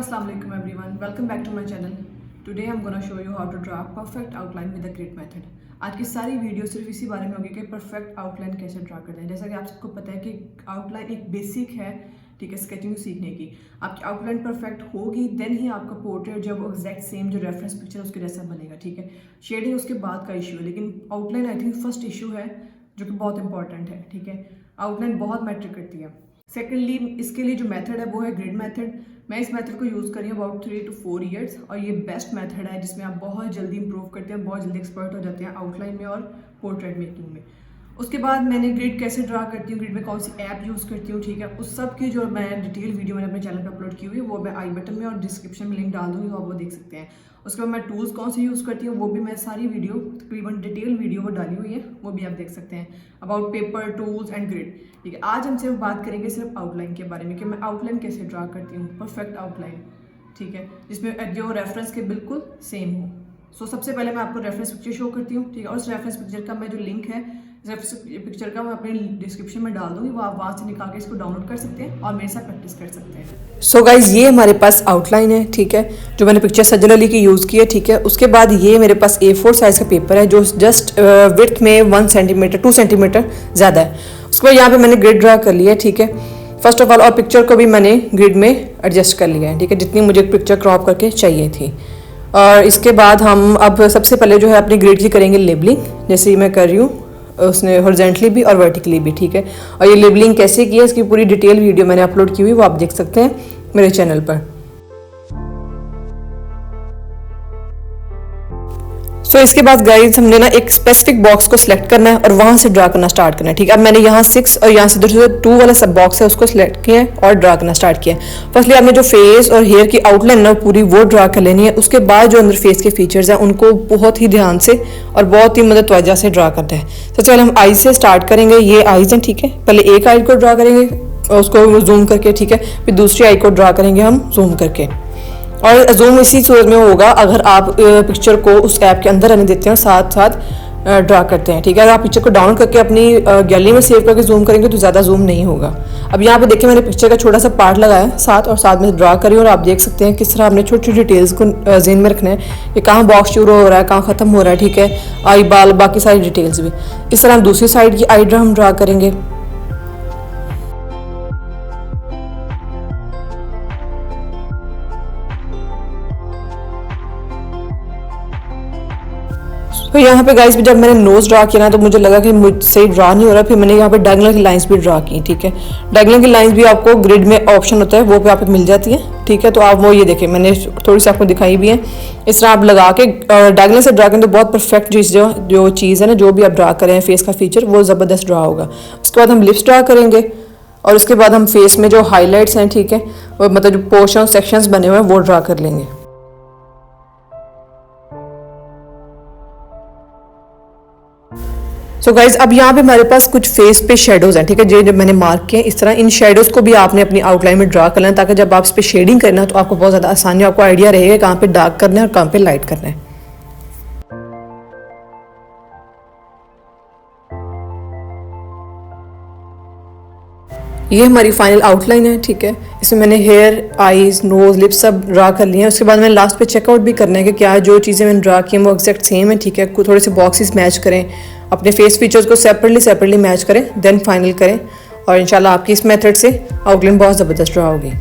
Assalamu alaikum everyone. Welcome back to my channel. Today I'm gonna show you how to draw perfect outline with the grid method. आज की सारी video सिर्फ इसी बारे में होगी कि परफेक्ट आउटलाइन कैसे ड्रा करते हैं। जैसा कि आप सबको पता है कि आउटलाइन एक बेसिक है, ठीक है, स्केचिंग सीखने की। आपकी आउटलाइन परफेक्ट होगी देन ही आपका पोर्ट्रेट जब एग्जैक्ट सेम जो रेफरेंस पिक्चर है उसके जैसा बनेगा, ठीक है। शेडिंग उसके बाद का इशू है, लेकिन outline I think first issue है जो कि बहुत इंपॉर्टेंट है, ठीक है। आउटलाइन बहुत मैटर करती है। सेकेंडली इसके लिए जो मेथड है वो है ग्रिड मेथड। मैं इस मेथड को यूज़ करी हूँ अबाउट 3 to 4 ईयर्स और ये बेस्ट मेथड है जिसमें आप बहुत जल्दी इंप्रूव करते हैं, बहुत जल्दी एक्सपर्ट हो जाते हैं आउटलाइन में और पोर्ट्रेट मेकिंग में। उसके बाद मैंने ग्रिड कैसे ड्रा करती हूँ, ग्रिड में कौन सी ऐप यूज़ करती हूँ, ठीक है, उस सब की जो मैं डिटेल वीडियो मैंने अपने चैनल पर अपलोड की हुई है वो मैं आई बटन में और डिस्क्रिप्शन में लिंक डाल दूँगी, आप वो देख सकते हैं। उसके बाद मैं टूल्स कौन से यूज़ करती हूँ वो भी मैं सारी वीडियो तकरीबन डिटेल वीडियो वो डाली हुई है, वो भी आप देख सकते हैं about paper tools and grid, ठीक है। आज हम सिर्फ बात करेंगे सिर्फ आउटलाइन के बारे में कि मैं आउटलाइन कैसे ड्रा करती हूँ, परफेक्ट आउटलाइन, ठीक है, जिसमें जो रेफरेंस के बिल्कुल सेम हो। सो सबसे पहले मैं आपको रेफरेंस पिक्चर शो करती हूँ, ठीक है, और उस रेफरेंस पिक्चर का मैं जो लिंक है रेफरेंस पिक्चर का मैं अपने डिस्क्रिप्शन में डाल दूंगी, वो आप वहाँ से निकाल के इसको डाउनलोड कर सकते हैं और मेरे साथ प्रैक्टिस कर सकते हैं। सो गाइज ये हमारे पास आउटलाइन है, ठीक है, जो मैंने पिक्चर सज्जन अली की यूज़ की है, ठीक है। उसके बाद ये मेरे पास A4 साइज़ का पेपर है जो जस्ट विड्थ में 1 सेंटीमीटर 2 सेंटीमीटर ज़्यादा है। उसके बाद यहाँ पे मैंने ग्रिड ड्रा कर लिया है, ठीक है, फर्स्ट ऑफ ऑल, और पिक्चर को भी मैंने ग्रिड में एडजस्ट कर लिया है, ठीक है, जितनी मुझे पिक्चर क्रॉप करके चाहिए थी। और इसके बाद हम अब सबसे पहले जो है अपनी ग्रिड की करेंगे लेबलिंग, जैसे मैं कर रही हूँ उसने हॉरिजॉन्टली भी और वर्टिकली भी, ठीक है। और ये लेबलिंग कैसे की है इसकी पूरी डिटेल वीडियो मैंने अपलोड की हुई, वो आप देख सकते हैं मेरे चैनल पर। सो इसके बाद गाइज हमने ना एक स्पेसिफिक बॉक्स को सिलेक्ट करना है और वहां से ड्रा करना स्टार्ट करना है, ठीक है। अब मैंने यहाँ 6 और यहाँ से जो 2 वाला सब बॉक्स है उसको सिलेक्ट किया है और ड्रा करना स्टार्ट किया है। फर्स्टली आपने जो फेस और हेयर की आउटलाइन ना पूरी वो ड्रा कर लेनी है। उसके बाद जो अंदर फेस के फीचर्स हैं उनको बहुत ही ध्यान से और बहुत ही मतलब तवज्जो से ड्रा करना है। सबसे पहले हम आई से स्टार्ट करेंगे, ये आईज हैं, ठीक है। पहले एक आई को ड्रा करेंगे उसको जूम करके, ठीक है, फिर दूसरी आई को ड्रा करेंगे हम जूम करके। और जूम इसी सूरत में होगा अगर आप पिक्चर को उस ऐप के अंदर रहने देते हैं और साथ साथ ड्रा करते हैं, ठीक है। अगर आप पिक्चर को डाउन करके अपनी गैलरी में सेव करके जूम करेंगे तो ज़्यादा जूम नहीं होगा। अब यहाँ पे देखिए मैंने पिक्चर का छोटा सा पार्ट लगाया है साथ में ड्रा करी और आप देख सकते हैं किस तरह आपने छोटी छोटी डिटेल्स को जेन में रखना है कि कहाँ बॉक्स शुरू हो रहा है, कहाँ ख़त्म हो रहा है, ठीक है, आई बाल बाकी सारी डिटेल्स भी। इस तरह हम दूसरी साइड की आई हम ड्रा करेंगे। तो यहाँ पे गाइस जब मैंने नोज ड्रा किया ना तो मुझे लगा कि मुझसे ड्रा नहीं हो रहा, फिर मैंने यहाँ पे डायगोनल की लाइंस भी ड्रा की, ठीक है। डायगोनल की लाइंस भी आपको ग्रिड में ऑप्शन होता है वो पे आप मिल जाती है, ठीक है। तो आप वो ये देखें मैंने थोड़ी सी आपको दिखाई भी है, इस तरह आप लगा के डायगोनल से ड्रा करें तो बहुत परफेक्ट जो चीज़ है ना, जो भी आप ड्रा करें फेस का फीचर वो ज़बरदस्त ड्रा होगा। उसके बाद हम लिप्स ड्रा करेंगे और उसके बाद हम फेस में जो हाईलाइट्स हैं, ठीक है, मतलब जो पोर्शन सेक्शंस बने हुए हैं वो ड्रा कर लेंगे। सो गाइज अब यहाँ पे हमारे पास कुछ फेस पे शेडोज हैं, ठीक है, जो मैंने मार्क किए हैं इस तरह। इन शेडोज को भी आपने अपनी आउटलाइन में ड्रा करना है ताकि जब आप इस पे शेडिंग करना तो आपको बहुत ज़्यादा आसानी, आपको आइडिया रहेगा कहाँ पे डार्क करना है और कहाँ पे लाइट करना है। ये हमारी फाइनल आउटलाइन है, ठीक है। इसमें मैंने हेयर, आईज, नोज, लिप्स सब ड्रा कर लिए हैं। उसके बाद मैंने लास्ट पे चेकआउट भी करना है कि क्या जो चीज़ें मैंने ड्रा की हैं वो एग्जैक्ट सेम है, ठीक है। थोड़े से बॉक्सेस मैच करें, अपने फेस फीचर्स को सेपरेटली मैच करें, देन फाइनल करें और इंशाल्लाह आपकी इस मेथड से आउटलाइन बहुत ज़बरदस्त ड्रा होगी।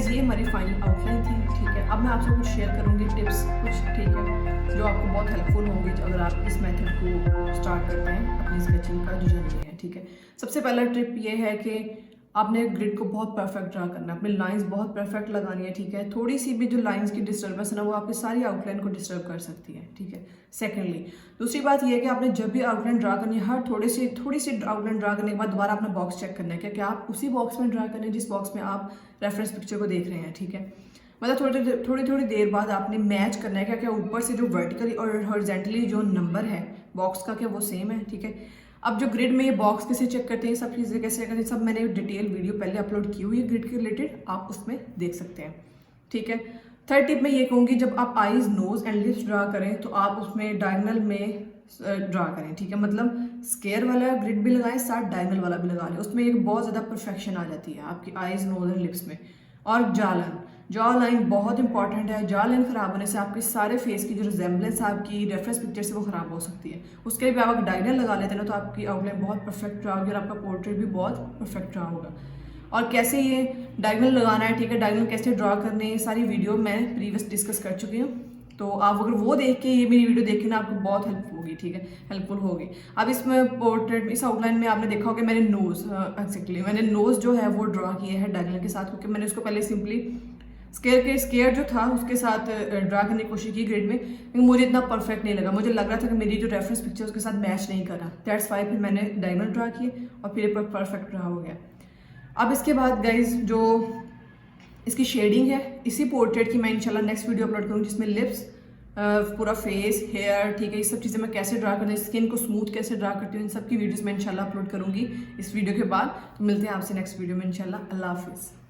ये हमारी फाइनल आउटलाइन थी, ठीक है। अब मैं आपसे कुछ शेयर करूँगी टिप्स कुछ, ठीक है, जो आपको बहुत हेल्पफुल होंगे अगर आप इस मेथड को स्टार्ट करते हैं अपनी स्केचिंग का जो जर्नी है, ठीक है। सबसे पहला टिप ये है कि आपने ग्रिड को बहुत परफेक्ट ड्रा करना है, अपनी लाइंस बहुत परफेक्ट लगानी है, ठीक है। थोड़ी सी भी जो लाइंस की डिस्टर्बेंस है ना वो आपकी सारी आउटलाइन को डिस्टर्ब कर सकती है, ठीक है। सेकेंडली दूसरी बात ये है कि आपने जब भी आउटलाइन ड्रा करनी है हर थोड़ी सी आउटलाइन ड्रा करने के बाद दोबारा अपना बॉक्स चेक करना है कि क्या आप उसी बॉक्स में ड्रा करें जिस बॉक्स में आप रेफरेंस पिक्चर को देख रहे हैं, ठीक है। मतलब थोड़ी देर बाद आपने मैच करना है क्या क्या ऊपर से जो वर्टिकली और हॉरिजॉन्टली जो नंबर है बॉक्स का क्या वो सेम है, ठीक है। अब जो ग्रिड में ये बॉक्स कैसे चेक करते हैं, सब चीज़ें कैसे करते हैं, सब मैंने डिटेल वीडियो पहले अपलोड की हुई है ग्रिड के रिलेटेड, आप उसमें देख सकते हैं, ठीक है। थर्ड टिप मैं ये कहूँगी, जब आप eyes, nose and lips draw करें तो आप उसमें डायगनल में ड्रा करें, ठीक है। मतलब स्क्वायर वाला ग्रिड भी लगाएं, साथ डायगनल वाला भी लगा लें, उसमें एक बहुत ज़्यादा परफेक्शन आ जाती है आपकी आईज, नोज एंड लिप्स में। और जॉ लाइन बहुत इंपॉर्टेंट है। जॉ लाइन ख़राब होने से आपके सारे फेस की जो रिजेंबलेंस आपकी रेफरेंस पिक्चर से वो ख़राब हो सकती है। उसके लिए भी आप अगर डायगनल लगा लेते हैं ना तो आपकी आउटलाइन बहुत परफेक्ट रहा होगी और आपका पोर्ट्रेट भी बहुत परफेक्ट रहा होगा। और कैसे ये डायगनल लगाना है, ठीक है, डायगनल कैसे ड्रा करने हैं, सारी वीडियो मैं प्रीवियस डिस्कस कर चुकी हूँ। तो आप अगर वो देख के ये मेरी वीडियो देखें ना, आपको बहुत हेल्प होगी, ठीक है, हेल्पफुल होगी। अब इसमें पोर्ट्रेट, इस आउटलाइन में आपने देखा होगा मैंने मैंने नोज़ जो है वो ड्रा किया है डायगनल के साथ, क्योंकि मैंने उसको पहले सिंपली स्केयर जो था उसके साथ ड्रा करने की कोशिश की ग्रिड में, लेकिन मुझे इतना परफेक्ट नहीं लगा। मुझे लग रहा था कि मेरी जो रेफरेंस पिक्चर उसके साथ मैच नहीं कर रहा। दैट्स वाई फिर मैंने डायगनल ड्रा किए और फिर परफेक्ट ड्रा हो गया। अब इसके बाद गाइज जो इसकी शेडिंग है, इसी पोर्ट्रेट की मैं इंशाल्लाह नेक्स्ट वीडियो अपलोड करूँगी, जिसमें लिप्स, पूरा फेस, हेयर, ठीक है, ये सब चीज़ें मैं कैसे ड्रा करती हूँ, स्किन को स्मूथ कैसे ड्रा करती हूँ, इन सब की वीडियोस मैं इंशाल्लाह अपलोड करूँगी इस वीडियो के बाद। तो मिलते हैं आपसे नेक्स्ट वीडियो में इंशाल्लाह। अल्लाह हाफिज़।